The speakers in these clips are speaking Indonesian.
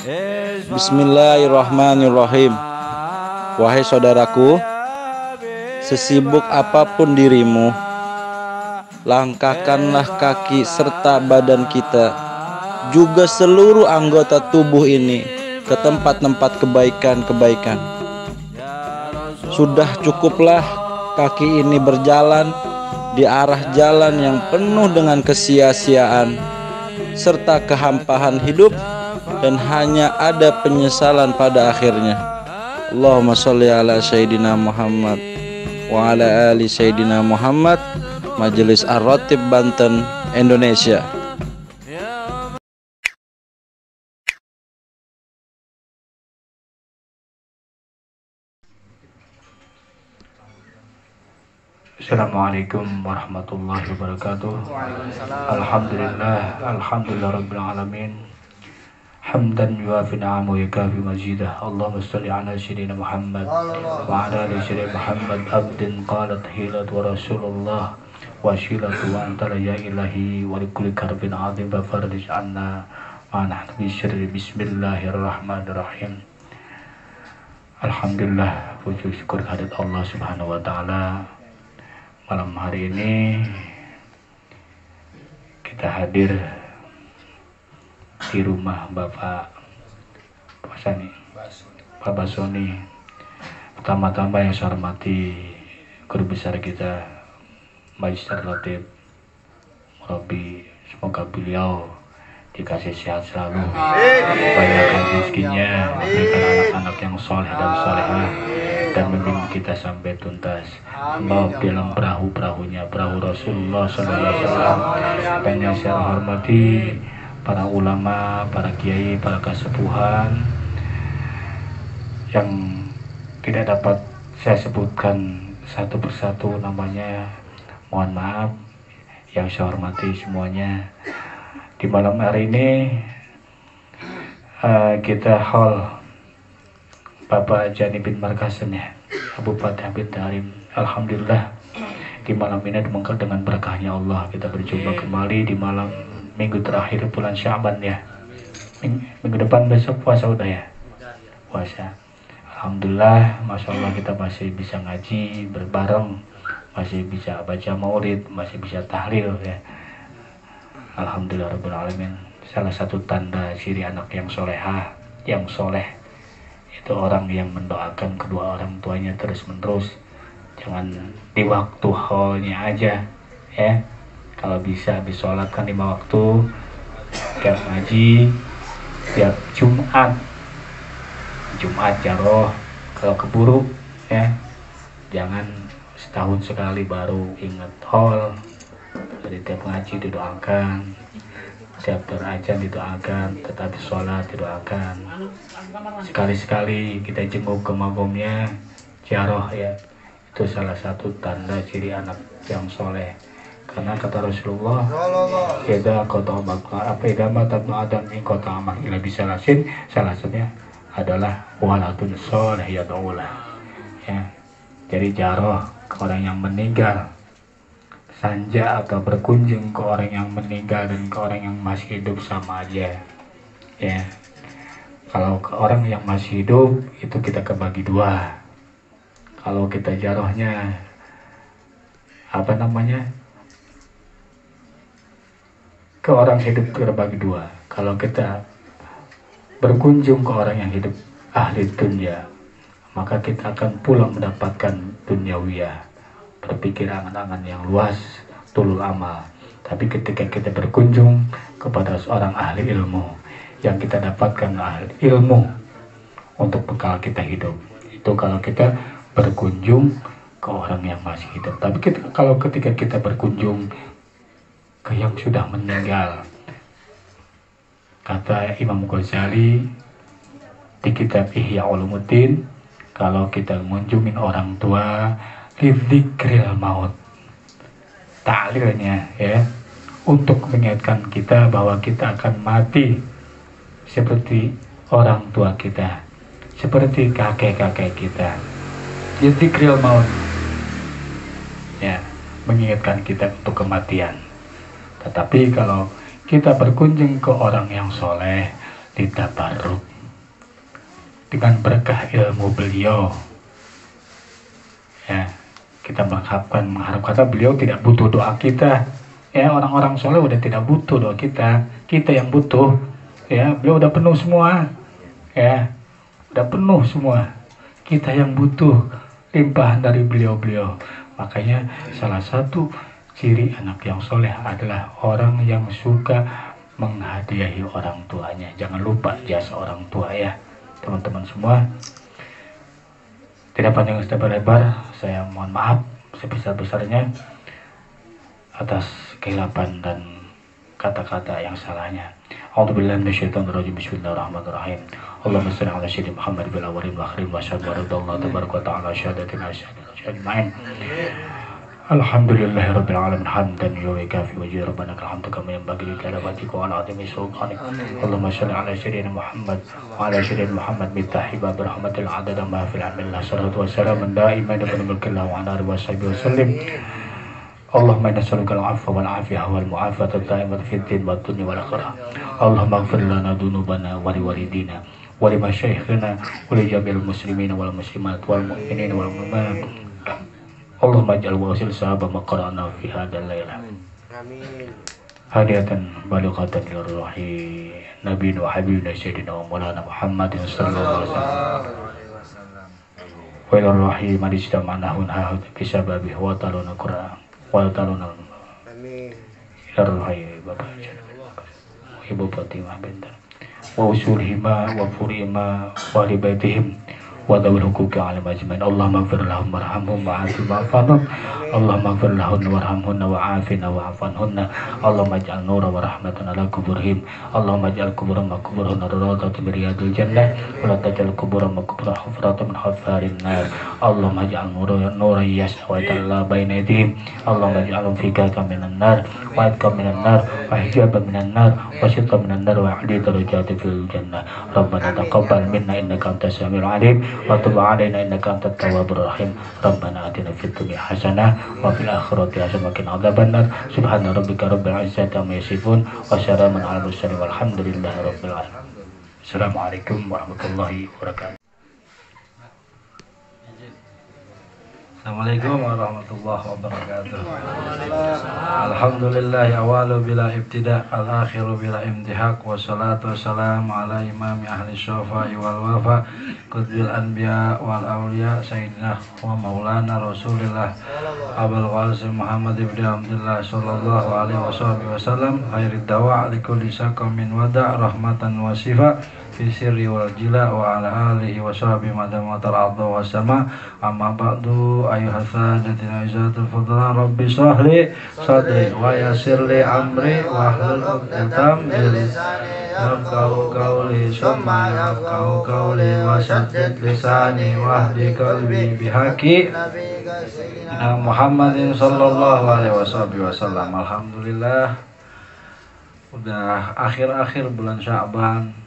Bismillahirrahmanirrahim. Wahai saudaraku, sesibuk apapun dirimu, langkahkanlah kaki serta badan kita, juga seluruh anggota tubuh ini ke tempat-tempat kebaikan-kebaikan. Sudah cukuplah kaki ini berjalan di arah jalan yang penuh dengan kesia-siaan serta kehampaan hidup, dan hanya ada penyesalan pada akhirnya. Allahumma sholli ala Sayyidina Muhammad wa ala ali Sayyidina Muhammad. Majelis Ar-Ratib Banten, Indonesia. Assalamualaikum warahmatullahi wabarakatuh. Alhamdulillah rabbil alamin. Hamdan yuafi ni'amahu wa yukafi mazidah. Allahumma shalli ala sayyidina Muhammad wa ala ali sayyidina Muhammad. Abdin qalat hilat wa rasulullah wa shilatu wa antara ya ilahi wa likulli karbin azim wa farij anna wa nahnu bi syarri. Bismillahirrahmanirrahim. Alhamdulillah, puji syukur kehadirat Allah Subhanahu wa taala. Malam hari ini kita hadir di rumah Bapak Basoni. Pertama-tama yang saya hormati guru besar kita, Magister Ratib Murabi, semoga beliau dikasih sehat selalu, banyakkan rezekinya, memberikan anak-anak yang soleh dan solehah, dan membimbing kita sampai tuntas, membawa dalam perahu-perahunya, perahu Rasulullah SAW. Dan yang saya hormati para ulama, para kiai, para kasepuhan yang tidak dapat saya sebutkan satu persatu namanya, mohon maaf. Yang saya hormati semuanya, di malam hari ini kita hall Bapak Jani bin Markasen ya, Abu Fatah bin Tarim. Alhamdulillah, di malam ini dimengkap dengan berkahnya Allah, kita berjumpa kembali di malam minggu terakhir bulan Syaban ya. Minggu depan besok puasa udah ya? Puasa. Alhamdulillah, Masya Allah, kita masih bisa ngaji berbareng, masih bisa baca maulid, masih bisa tahlil ya. Alhamdulillah rabbil alamin. Salah satu tanda ciri anak yang solehah, yang soleh, itu orang yang mendoakan kedua orang tuanya terus menerus. Jangan di waktu haulnya aja ya. Kalau bisa habis sholat kan 5 waktu, tiap ngaji, tiap Jumat jaroh. Kalau keburu ya, jangan setahun sekali baru ingat haul. Jadi tiap ngaji didoakan, tiap berajan didoakan, tetapi sholat didoakan. Sekali-sekali kita jenguk ke makomnya, ziarah ya. Itu salah satu tanda ciri anak yang soleh. Karena kata Rasulullah, "Idza qata matabnu adam in qata amal ila bisalasin." Salah satunya adalah waladun sholih yad'ulah. Ya. Jadi ziarah ke orang yang meninggal, sanja atau berkunjung ke orang yang meninggal dan ke orang yang masih hidup sama aja ya. Kalau ke orang yang masih hidup itu kita kebagi dua. Kalau kita jarohnya ke orang hidup terbagi dua. Kalau kita berkunjung ke orang yang hidup ahli dunia, maka kita akan pulang mendapatkan duniawiyah, berpikir angan-angan yang luas, tulul amal. Tapi ketika kita berkunjung kepada seorang ahli ilmu, yang kita dapatkan ahli ilmu untuk bekal kita hidup, itu kalau kita berkunjung ke orang yang masih hidup. Tapi kalau ketika kita berkunjung ke yang sudah meninggal, kata Imam Ghazali di kitab Ihya Ulumuddin, kalau kita mengunjungin orang tua, lidzikril maut, taklilnya ya, untuk mengingatkan kita bahwa kita akan mati seperti orang tua kita, seperti kakek-kakek kita. Lidzikril maut ya, mengingatkan kita untuk kematian. Tetapi kalau kita berkunjung ke orang yang soleh, ditabarruk, dengan berkah ilmu beliau. Ya, kita mengharap kata beliau tidak butuh doa kita. Ya, orang-orang soleh udah tidak butuh doa kita. Kita yang butuh. Ya, beliau udah penuh semua. Ya, udah penuh semua. Kita yang butuh limpahan dari beliau-beliau. Makanya salah satu ciri anak yang soleh adalah orang yang suka menghadiahi orang tuanya. Jangan lupa jasa orang tua ya, teman-teman semua. Tidak panjang lebar, saya mohon maaf sebesar-besarnya atas kehilapan dan kata-kata yang salahnya. A'udzubillahi minasyaitonirrajim. Bismillahirrahmanirrahim. Allahumma shalli ala sayyidina Muhammad bil awwalin wa akhirin wa asyhadu anna Allah tabaraka wa ta'ala syahadatina ajma'in. Alhamdulillahirabbil alamin hamdan yuwafi wa rabbana alhamdu kama yanbaghi li karamatihi wa ala azimi sultanik. Allahumma shalli ala sayyidina Muhammad wa ala sayyidina Muhammad mitahiba birahmatil adada ma fil amillah salatu wa salamun da'iman wa mulkillah wa ala alihi wa sahbihi wa sallim. Allahumma nas'aluka al-'afwa wal 'afiyah wal mu'afata ad-da'imata fid din wad dunya wal akhirah. Allahumma ighfir lana dhunubana wa li walidina wa li masyayikhina wa li jami'il muslimina wal muslimat wal mu'minina wal mu'minat. Allahumma ij'al wasil sahaba ma qara'na fi hadzal laila. Amin. Hadiyatan balighatan li ruhi nabiyina wa habibina sayyidina wa maulana Muhammadin sallallahu alaihi wasallam. Wa ila ruhi man istama'nahu hahud fi sababi wa taluna Qur'an wa taluna. Amin. Ila ruhi Bapak Ibu Fatimah Bintan wa usulihima wa furima wa li baitihim wa dawil hukuki alim ajmain. Allahumma ighfir lahum warhamhum wa'afi wa'afanhum. Allahumma ighfir lahum warhamhunna wa'afina wa'afanhunna. Allahumma ij'al nura wa rahmatan ala kuburihim. Allahumma ij'al kuburahum wa kuburahunna rawdatan min riyadil jannah wa la taj'al kuburahum wa kuburahum hufratan min hufarin nar. Allahumma ij'al nuran yas'a ta'ala baina aydihim. Allahumma ij'alhum fikaka minan nar wa idka minan nar wa hijaban minan nar wa sitran minan nar wa 'ali darajati fil jannah. Rabbana taqabbal minna innaka antas samiul 'alim wa tub 'alaina innaka antat tawwabur rahim. Rabbana atina fid dunya hasanah wa fil akhirati hasanah wa qina adzabannar. Subhana rabbika rabbil izzati amma yasifun wa salamun 'alal mursalin walhamdulillahi rabbil alamin. Assalamualaikum warahmatullahi wabarakatuh. Assalamualaikum warahmatullahi wabarakatuh. Alhamdulillah awalu bila ibtida al-akhiru bila imtihak. Wassalatu wassalamu ala imami ahli syafa'i wal wafa qutbil anbiya wal awliya sayyidina wa maulana rasulillah Abul Qasim Muhammad ibn Abdullah sallallahu alaihi wasallam khairid dawa' likulli saqamin wada' rahmatan wa sifa fi sirri wal jila wa ala alihi wa sahbihi madamatal arda wa sama. Amma ba'du ayuhas sadatina izatul fadlan rabbi shrahli sadri wa yassirli amri wa hlul 'uqdatam min lisani yafqahu qawli summa yafqahu qawli wa shaddid lisani wahdi qalbi bihaqi Muhammadin sallallahu alaihi wasallam. Alhamdulillah udah akhir-akhir bulan Sya'ban,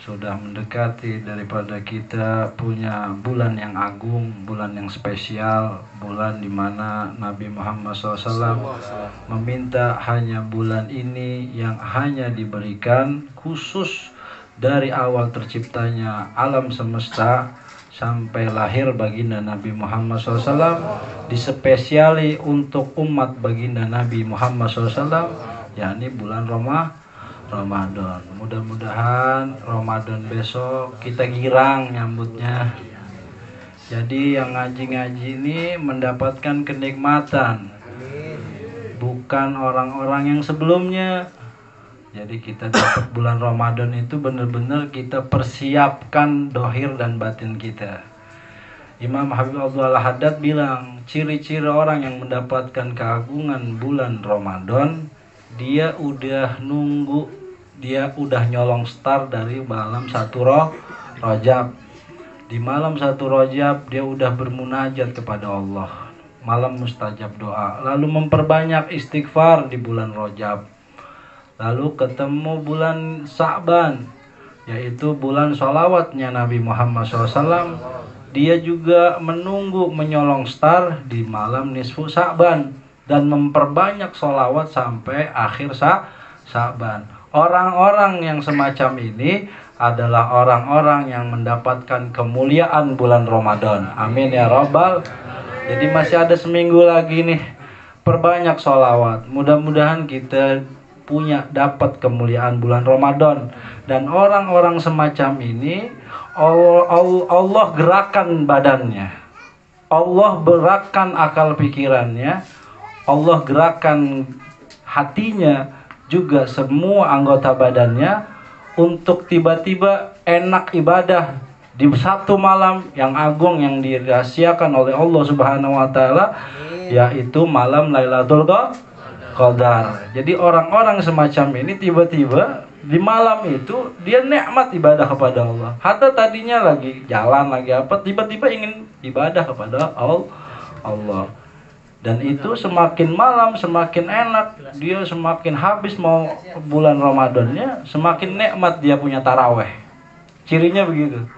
sudah mendekati daripada kita punya bulan yang agung, bulan yang spesial, bulan dimana Nabi Muhammad SAW meminta hanya bulan ini yang hanya diberikan khusus dari awal terciptanya alam semesta sampai lahir baginda Nabi Muhammad SAW, dispesiali untuk umat baginda Nabi Muhammad SAW, yakni bulan Ramadan. Mudah-mudahan Ramadan besok kita girang nyambutnya. Jadi yang ngaji-ngaji ini mendapatkan kenikmatan, bukan orang-orang yang sebelumnya. Jadi kita dapat bulan Ramadan itu benar-benar kita persiapkan dohir dan batin kita. Imam Habib Abdul Haddad bilang, ciri-ciri orang yang mendapatkan keagungan bulan Ramadan, dia udah nunggu, dia udah nyolong start dari malam 1 Rajab. Di malam 1 Rajab dia udah bermunajat kepada Allah, malam mustajab doa, lalu memperbanyak istighfar di bulan Rajab. Lalu ketemu bulan Sa'ban, yaitu bulan sholawatnya Nabi Muhammad SAW. Dia juga menunggu menyolong star di malam nisfu Sa'ban dan memperbanyak sholawat sampai akhir Sa'ban. Orang-orang yang semacam ini adalah orang-orang yang mendapatkan kemuliaan bulan Ramadan. Amin ya Rabbal. Jadi masih ada seminggu lagi nih. Perbanyak sholawat. Mudah-mudahan kita dapat kemuliaan bulan Ramadan. Dan orang-orang semacam ini Allah gerakan badannya, Allah gerakan akal pikirannya, Allah gerakan hatinya, juga semua anggota badannya untuk tiba-tiba enak ibadah di satu malam yang agung yang dirahasiakan oleh Allah Subhanahu wa taala, yaitu malam Lailatul Qadar. Jadi orang-orang semacam ini tiba-tiba di malam itu dia nikmat ibadah kepada Allah. Hatta tadinya lagi jalan lagi apa, tiba-tiba ingin ibadah kepada Allah. Dan itu semakin malam semakin enak, dia semakin habis mau bulan Ramadannya, semakin nikmat dia punya taraweh. Cirinya begitu.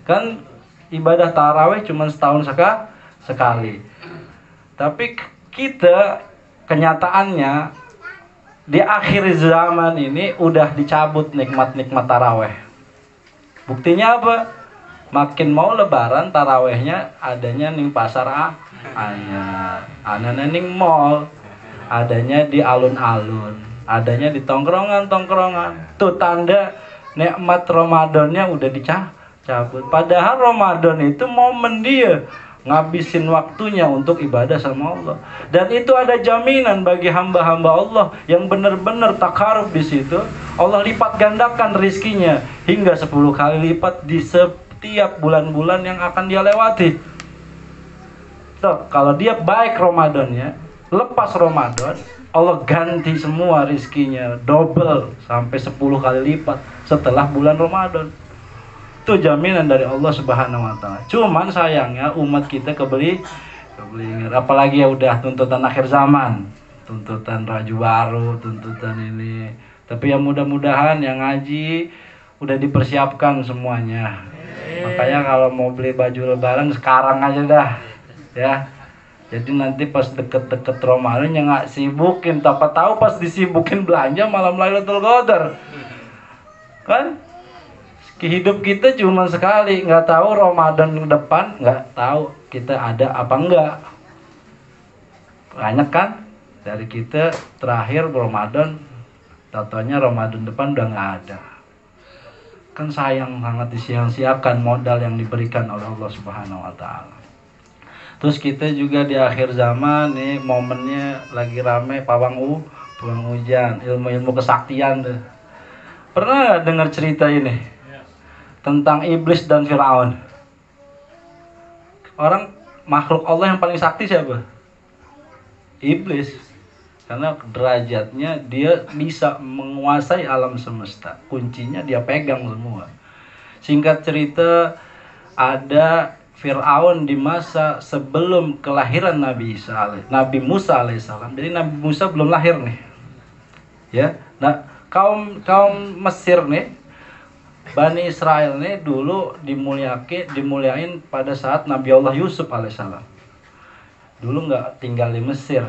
Kan ibadah taraweh cuma setahun sekali. Tapi kita kenyataannya di akhir zaman ini udah dicabut nikmat-nikmat taraweh. Buktinya apa? Makin mau lebaran tarawehnya adanya ning pasar anyar, anana ning mall, adanya di alun-alun, adanya di tongkrongan-tongkrongan. Tuh tanda nikmat Ramadannya udah dicabut. Padahal Ramadan itu momen dia ngabisin waktunya untuk ibadah sama Allah. Dan itu ada jaminan bagi hamba-hamba Allah yang benar-benar takarub di situ. Allah lipat gandakan rizkinya hingga 10 kali lipat di setiap bulan-bulan yang akan dia lewati. So, kalau dia baik Ramadannya, lepas Ramadan, Allah ganti semua rizkinya double sampai 10 kali lipat setelah bulan Ramadan. Itu jaminan dari Allah Subhanahu wa taala. Cuman sayangnya umat kita kebeli apalagi ya udah tuntutan akhir zaman, tuntutan Raju Baru, tuntutan ini. Tapi ya mudah-mudahan yang ngaji udah dipersiapkan semuanya. Makanya kalau mau beli baju lebaran sekarang aja dah, ya. Jadi nanti pas deket-deket Ramadan ya nggak sibukin, tanpa tahu pas disibukin belanja malam Lailatul Qadar, kan? Hidup kita cuma sekali, nggak tahu Ramadan depan, nggak tahu kita ada apa enggak. Banyak kan dari kita terakhir Ramadan, tatonya Ramadan depan udah nggak ada. Kan sayang sangat disia-siakan modal yang diberikan oleh Allah Subhanahu wa taala. Terus kita juga di akhir zaman nih momennya lagi rame pawang hujan, ilmu-ilmu kesaktian tuh. Pernah nggak dengar cerita ini? Tentang iblis dan Firaun. Orang makhluk Allah yang paling sakti siapa? Iblis. Karena derajatnya dia bisa menguasai alam semesta. Kuncinya dia pegang semua. Singkat cerita, ada Firaun di masa sebelum kelahiran Nabi Musa alaihissalam. Jadi Nabi Musa belum lahir nih. Ya. Nah, kaum Mesir nih, Bani Israel ini dulu dimuliain pada saat Nabi Allah Yusuf alaihissalam. Dulu nggak tinggal di Mesir.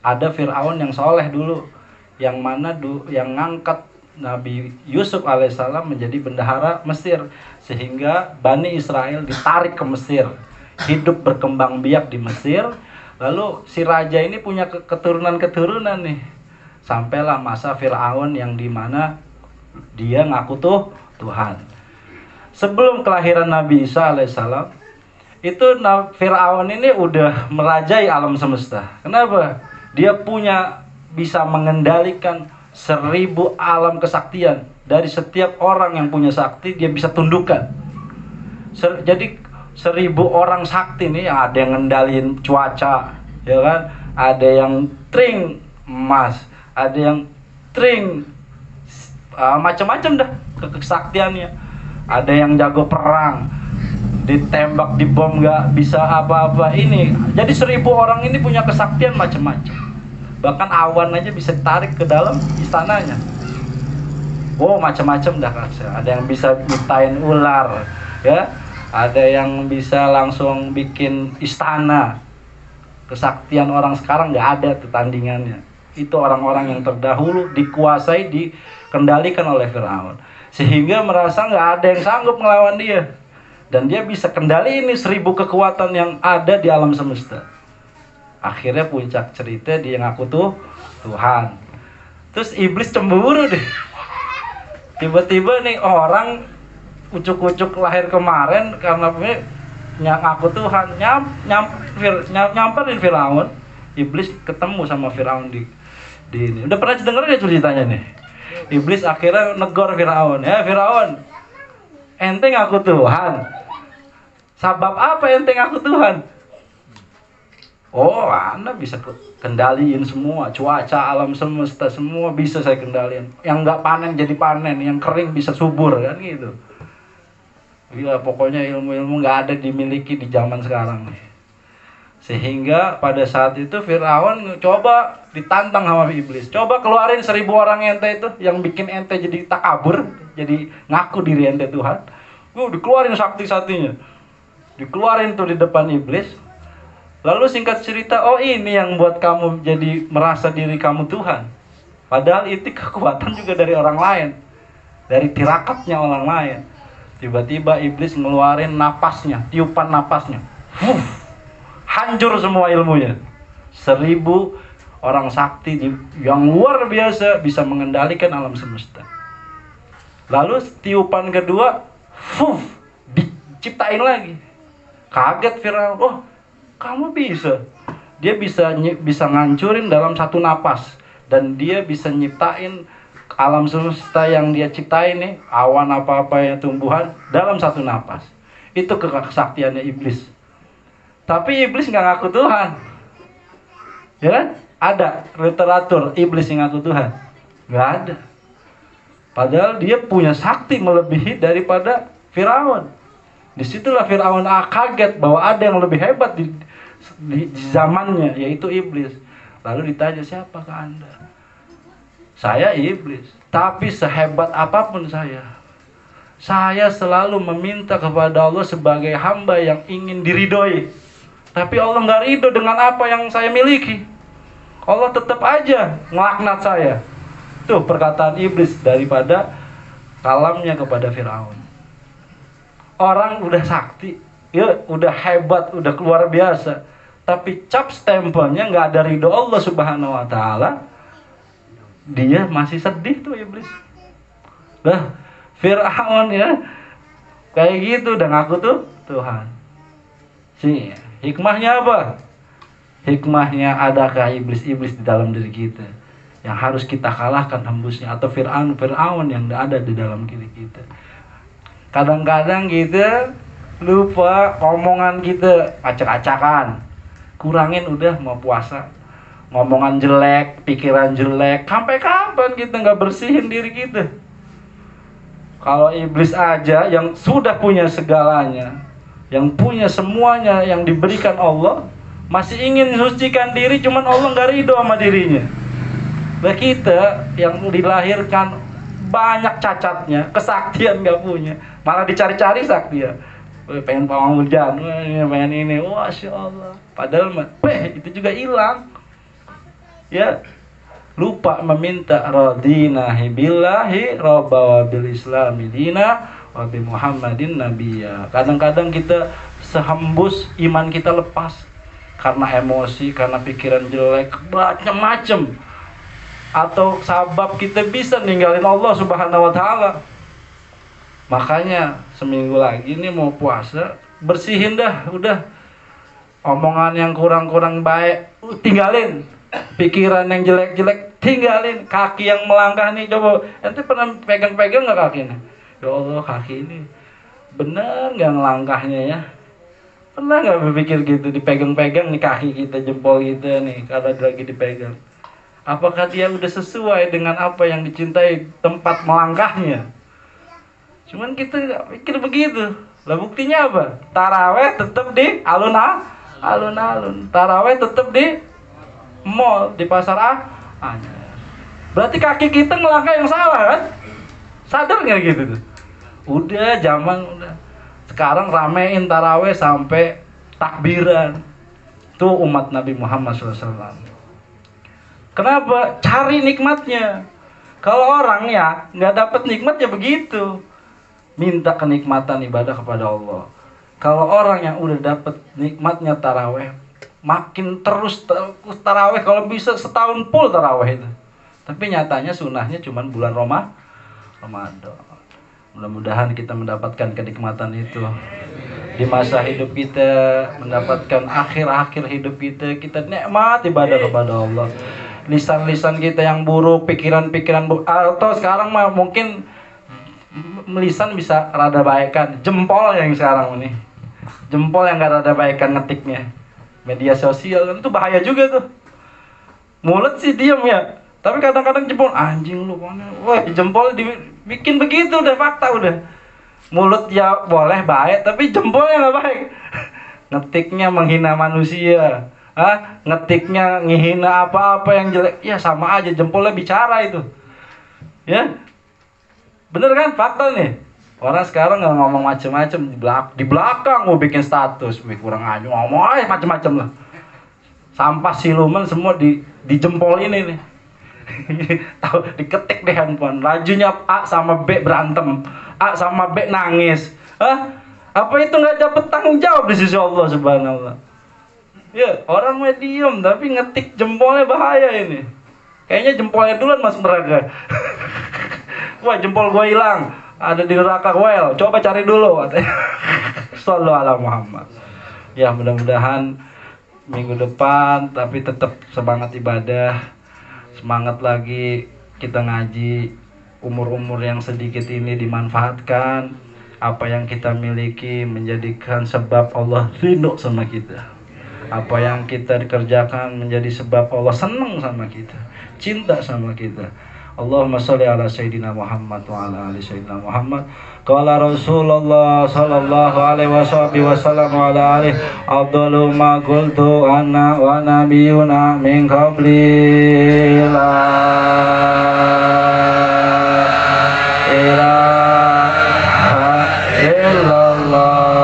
Ada Fir'aun yang soleh dulu, yang mana yang ngangkat Nabi Yusuf alaihissalam menjadi bendahara Mesir, sehingga Bani Israel ditarik ke Mesir, hidup berkembang biak di Mesir. Lalu si raja ini punya keturunan-keturunan nih, sampailah masa Fir'aun yang dimana dia ngaku Tuhan. Sebelum kelahiran Nabi Isa alaihissalam, itu Fir'aun ini udah merajai alam semesta. Kenapa? Dia bisa mengendalikan 1000 alam kesaktian. Dari setiap orang yang punya sakti, dia bisa tundukkan. Jadi 1000 orang sakti nih, ada yang ngendalin cuaca, ya kan? Ada yang tring emas, ada yang tring macam-macam dah kesaktiannya. Ada yang jago perang, ditembak, dibom nggak bisa apa-apa ini. Jadi 1000 orang ini punya kesaktian macam-macam. Bahkan awan aja bisa tarik ke dalam istananya. Wow, macam-macam dah. Ada yang bisa nyiptain ular, ya. Ada yang bisa langsung bikin istana. Kesaktian orang sekarang nggak ada tuh tandingannya. Itu orang-orang yang terdahulu dikuasai dikendalikan oleh Firaun, sehingga merasa nggak ada yang sanggup melawan dia, dan dia bisa kendali ini 1000 kekuatan yang ada di alam semesta. Akhirnya puncak cerita dia ngaku tuh Tuhan. Terus iblis cemburu deh. Tiba-tiba nih orang ucuk-ucuk lahir kemarin karena ngaku Tuhan, nyamperin Firaun. Iblis ketemu sama Firaun di ini. Udah pernah denger ya ceritanya nih? Iblis akhirnya negor Firaun. Ya Firaun, ente ngaku Tuhan. Sabab apa ente ngaku Tuhan? Oh, Anda bisa kendaliin semua, cuaca, alam semesta, semua bisa saya kendaliin. Yang nggak panen jadi panen, yang kering bisa subur, kan gitu. Gila, pokoknya ilmu-ilmu nggak ada dimiliki di zaman sekarang nih. Sehingga pada saat itu Firaun coba ditantang sama iblis. Coba keluarin 1000 orang ente itu, yang bikin ente jadi takabur, jadi ngaku diri ente Tuhan. Dikeluarin sakti-saktinya. Dikeluarin tuh di depan iblis. Lalu singkat cerita, oh ini yang buat kamu jadi merasa diri kamu Tuhan. Padahal itu kekuatan juga dari orang lain, dari tirakatnya orang lain. Tiba-tiba iblis ngeluarin napasnya, tiupan napasnya. Hancur semua ilmunya. 1000 orang sakti yang luar biasa bisa mengendalikan alam semesta. Lalu tiupan kedua, diciptain lagi. Kaget Firaun, oh kamu bisa. Dia bisa ngancurin dalam satu napas, dan dia bisa nyiptain alam semesta yang dia ciptain nih, awan apa-apa ya, tumbuhan dalam satu napas. Itu kesaktiannya iblis. Tapi iblis nggak ngaku Tuhan, ya kan? Ada literatur iblis yang ngaku Tuhan? Nggak ada. Padahal dia punya sakti melebihi daripada Firaun. Disitulah Firaun kaget bahwa ada yang lebih hebat di zamannya, yaitu iblis. Lalu ditanya, siapakah Anda? Saya iblis, tapi sehebat apapun saya selalu meminta kepada Allah sebagai hamba yang ingin diridhoi. Tapi Allah nggak ridho dengan apa yang saya miliki. Allah tetap aja ngelaknat saya. Tuh perkataan iblis daripada kalamnya kepada Firaun. Orang udah sakti, ya udah hebat, udah luar biasa, tapi cap stempelnya nggak ada ridho Allah Subhanahu Wa Taala, dia masih sedih tuh iblis. Lah Firaun ya kayak gitu, dan aku tuh Tuhan. Sih hikmahnya apa? Hikmahnya adakah iblis-iblis di dalam diri kita yang harus kita kalahkan hembusnya, atau Firaun yang ada di dalam diri kita. Kadang-kadang kita lupa, omongan kita acak-acakan. Kurangin udah mau puasa. Ngomongan jelek, pikiran jelek. Sampai kapan kita nggak bersihin diri kita? Kalau iblis aja yang sudah punya segalanya, yang punya semuanya yang diberikan Allah, masih ingin mensucikan diri, cuman Allah nggak ridho sama dirinya. Nah kita yang dilahirkan banyak cacatnya, kesaktian nggak punya, malah dicari-cari sakti ya. Pengen pawang hujan, pengen ini, Masya Allah. Padahal itu juga hilang. Ya, lupa meminta radina billahi robba wa bil islami dina wa bi Muhammadin nabiyya. Kadang-kadang kita sehembus iman kita lepas karena emosi, karena pikiran jelek, macam-macam. Atau sabab kita bisa ninggalin Allah Subhanahu Wa Taala. Makanya seminggu lagi nih mau puasa, bersihin dah, udah omongan yang kurang-kurang baik tinggalin, pikiran yang jelek-jelek tinggalin, kaki yang melangkah nih coba, ente pernah pegang-pegang nggak kakinya? Ya Allah, kaki ini bener nggak ngelangkahnya ya? Pernah nggak berpikir gitu, dipegang-pegang nih kaki kita, jempol kita nih kalau lagi dipegang? Apakah dia udah sesuai dengan apa yang dicintai tempat melangkahnya? Cuman kita nggak pikir begitu. Lah buktinya apa? Taraweh tetap di alun-alun. Taraweh tetap di mall, di pasar Berarti kaki kita ngelangkah yang salah kan? Sadar nggak gitu tuh? Udah sekarang ramein taraweh sampai takbiran. Tuh umat Nabi Muhammad SAW. Kenapa? Cari nikmatnya. Kalau orang ya nggak dapat nikmat ya begitu. Minta kenikmatan ibadah kepada Allah. Kalau orang yang udah dapat nikmatnya taraweh, makin terus taraweh, kalau bisa setahun full taraweh itu. Tapi nyatanya sunahnya cuma bulan Ramadan. Mudah-mudahan kita mendapatkan kenikmatan itu di masa hidup kita, mendapatkan akhir-akhir hidup kita nikmat ibadah kepada Allah. Lisan-lisan kita yang buruk, pikiran-pikiran buruk, atau sekarang mah mungkin lisan bisa rada baikan, jempol yang sekarang ini, jempol yang gak rada baikan ngetiknya, media sosial kan itu bahaya juga tuh. Mulut sih diam ya, tapi kadang-kadang jempol, anjing lu, wah jempol dibikin begitu, udah fakta udah. Mulut ya boleh baik, tapi jempolnya nggak baik. Ngetiknya menghina manusia, ngetiknya ngehina apa-apa yang jelek, ya sama aja jempolnya bicara itu, ya. Bener kan fakta nih. Orang sekarang nggak ngomong macem-macem, di belakang mau bikin status, kurang aja ngomong aja macem-macem lah. Sampah siluman semua di jempol ini nih. Tahu, diketik di handphone, lajunya A sama B berantem, A sama B nangis. Apa itu nggak dapat tanggung jawab di sisi Allah Subhanahu. Ya orang medium tapi ngetik jempolnya bahaya ini. Kayaknya jempolnya duluan masuk neraka. Wah jempol gua hilang, ada di neraka well, coba cari dulu. Sallallahu ala Muhammad. Ya mudah-mudahan minggu depan tapi tetap semangat ibadah. Semangat lagi kita ngaji, umur-umur yang sedikit ini dimanfaatkan, apa yang kita miliki menjadikan sebab Allah ridho sama kita, apa yang kita dikerjakan menjadi sebab Allah senang sama kita, cinta sama kita. Allahumma sholli ala sayyidina Muhammad wa ala ali sayyidina Muhammad. Qala Rasulullah sallallahu alaihi wasallam wa ala alihi afdalu ma qultu ana wa nabiyuna min qabli la ilaha illallah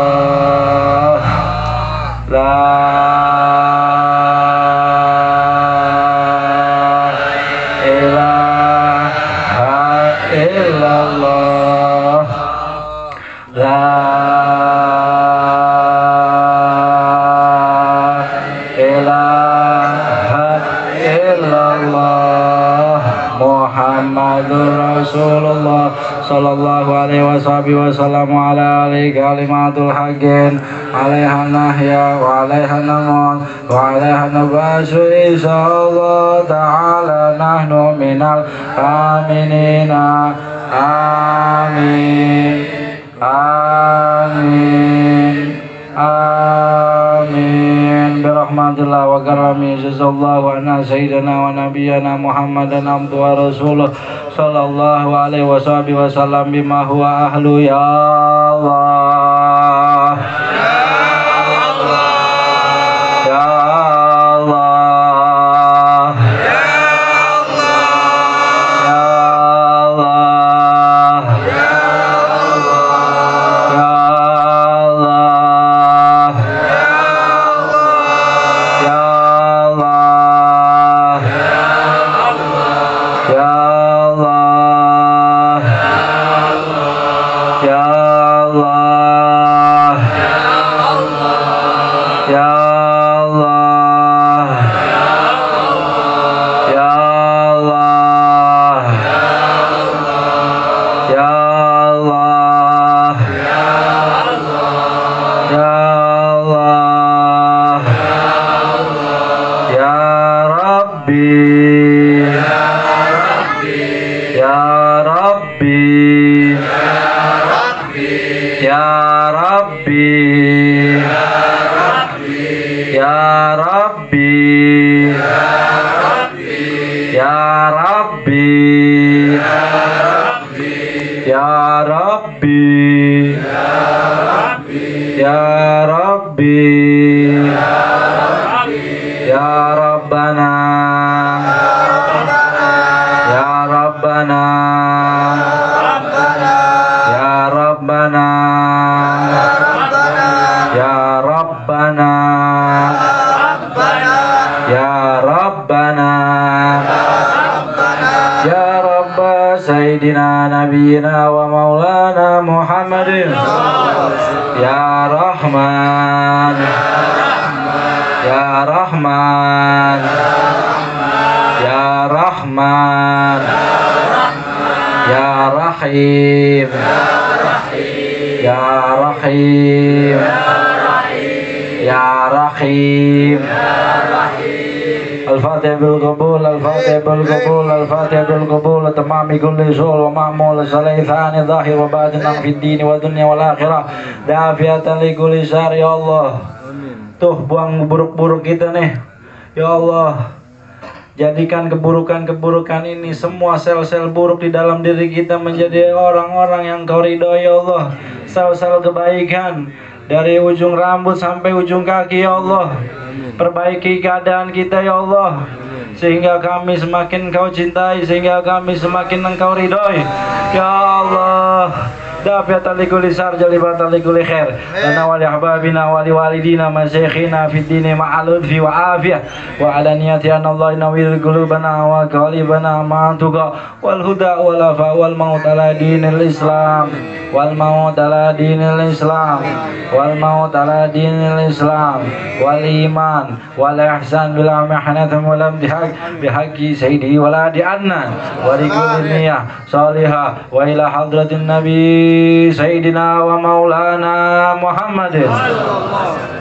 la Rasulullah sallallahu alaihi wasallam ala alihi kalimatul haqqin alaiha nahya wa alaiha namun wa alaiha nabasu insyaallah ta'ala nahnu minal aminina amin amin amin birahmatillah wa karami jazallahu anna sayyidina wa nabiyyana Muhammadan abdu wa rasuluh sallallahu alaihi wasallam bima huwa ahlu ya Allah ya Allah Ya Rabbana sayyidina nabiyina wa maulana Muhammadin. Ya Rahman, Ya Rahman, Ya Rahman, Ya Rahim, Ya Rahim, Ya Rahim. Al-Fatihah bil qabul, Al-Fatihah bil qabul, Al-Fatihah bil qabul, tamami kulli sul wa ma'mul salaithani zahir wa batinan fid din wa dunya wal akhirah. Dafiatan li kulli syar ya Allah. Tuh buang buruk-buruk kita nih. Ya Allah. Jadikan keburukan-keburukan ini, semua sel-sel buruk di dalam diri kita menjadi orang-orang yang Kau ridhoi ya Allah. Sel-sel kebaikan dari ujung rambut sampai ujung kaki ya Allah. Perbaiki keadaan kita ya Allah, sehingga kami semakin Kau cintai, sehingga kami semakin Engkau ridhoi ya Allah. Dafiatan li kulli syar jalibatan li kulli khair lana wa li ahbabina wa li walidina masyayikhina fid dini ma'al udfi wa afiyah wa ala niyati anna Allah nawwir qulubana wa qalibana ma'tuqa wal huda wal afa wal maut ala dinil Islam, wal maut ala dinil Islam, wal maut ala dinil Islam, wal iman wal ihsan bila mahnatum wal amtihak bihaqqi sayyidi waladi annan wa li kulli niyyah salihah wa ila hadratin nabi Sayyidina wa maulana Muhammadin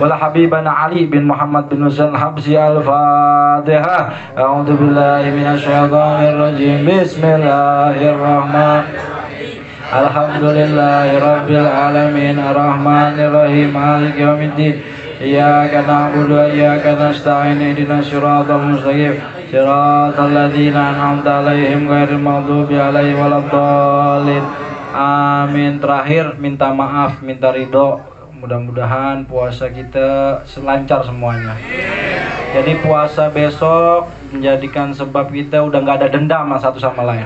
wala habibana Ali bin Muhammad bin Husain Habsi. Al-Fatihah. A'udzu billahi minasyaitonir rajim. Bismillahirrahmanirrahim. Alhamdulillahi rabbil alamin arrahmanir rahim maliki yaumiddin. Iyyaka na'budu wa iyyaka nasta'in ihdinas siratal mustaqim siratal ladzina an'amta 'alaihim ghairil maghdubi 'alaihim waladdallin. Amin. Terakhir minta maaf, minta ridho. Mudah-mudahan puasa kita selancar semuanya. Jadi puasa besok menjadikan sebab kita udah nggak ada dendam satu sama lain.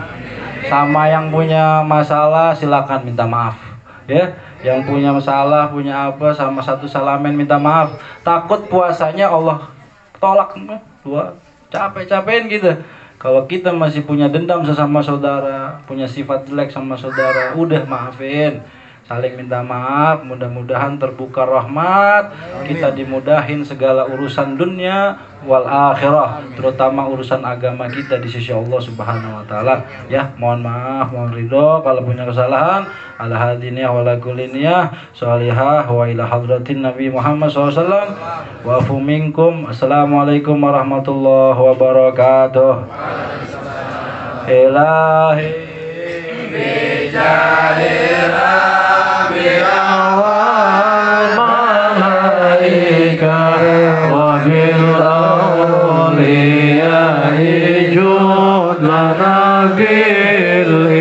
Sama yang punya masalah silakan minta maaf, ya. Yang punya masalah, punya apa, sama satu salamen minta maaf. Takut puasanya Allah tolak, dua capek-capekin gitu. Kalau kita masih punya dendam sesama saudara, punya sifat jelek sama saudara, udah maafin, saling minta maaf. Mudah-mudahan terbuka rahmat, kita dimudahin segala urusan dunia wal akhirah, terutama urusan agama kita di sisi Allah Subhanahu wa taala. Ya, mohon maaf, mohon ridho kalau punya kesalahan. Ala hadiniyah wa la kuliniyah sholihah wa ila hadratin Nabi Muhammad SAW wa afu minkum. Assalamualaikum warahmatullahi wabarakatuh. Ilahi bijahir anbiya wal malaika wa bil awliya ijud lana bil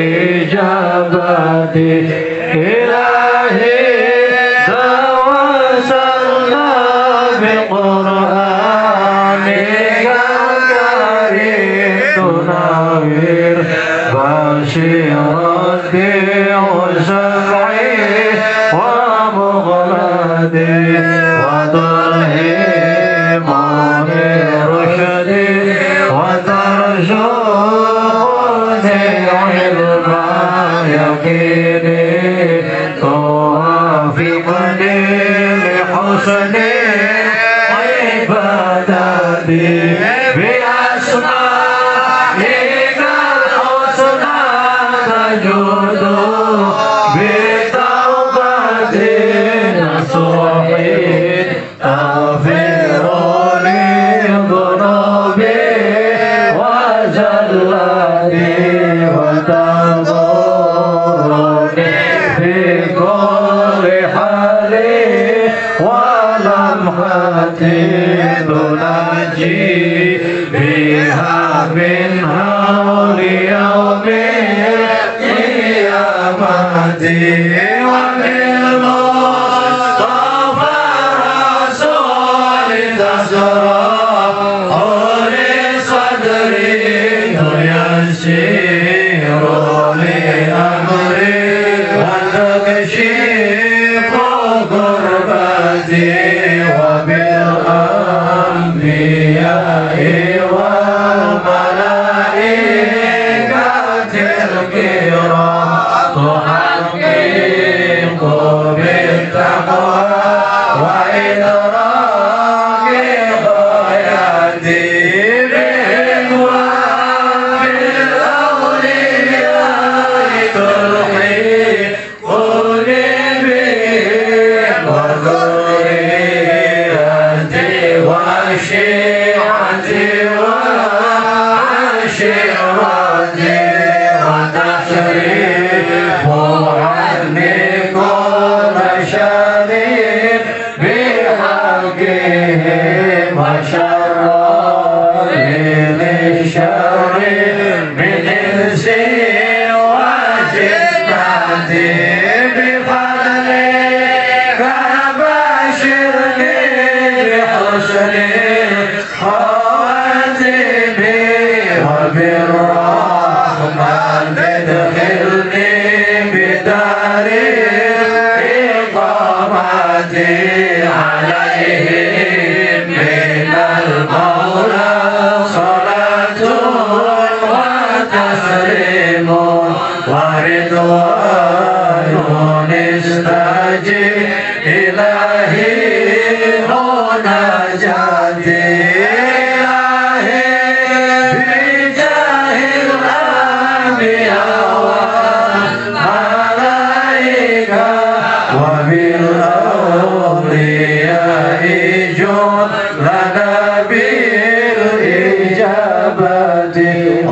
ijabati. Ilahi tawassalna bi qur'anika karim tunawir basyiran bi usri wa mughladi wa turhimun rushdi wa tarjuni ilma yaqini tuwafiqni li husni ibadati bi asma'ikal husna tajudu bi taubatin nasuhin taghfiru li dhunubi wa zallati wa tadhuruni fi kulli hali wa lamhati tunaji biha min hawli yawmil qiyamati wa bil Mustafa Rasul tasra uli sadri yasiru li amri wa takshifu kurbati wa bil anbiya'i wal malaikatil kiram بالرحمن ادخلني بدار الإقامة عليهم من المولى صلاة وتسليم ورضوان استجب إلهي مناجاتي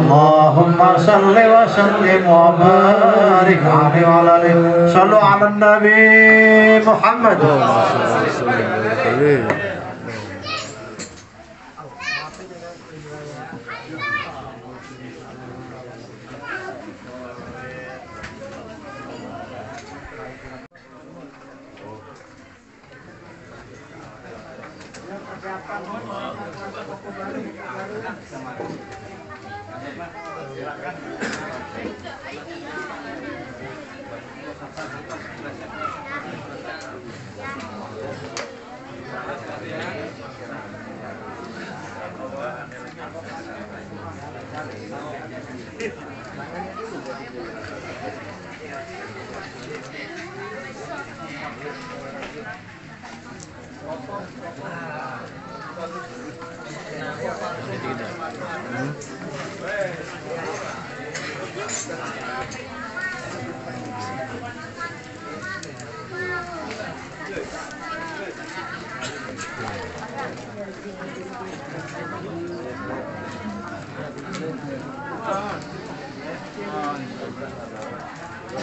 اللهم صل وسلم وبارك عليه وعلى آله. صلوا على النبي محمد.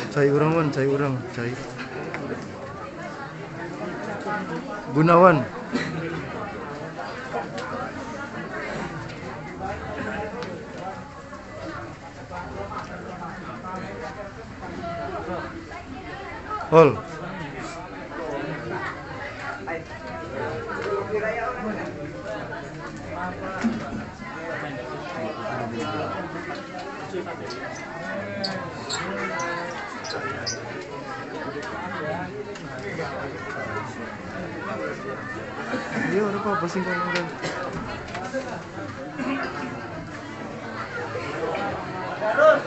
Cai urang, cai. Gunawan. Hol. Iya, udah apa singkat udah. Terus,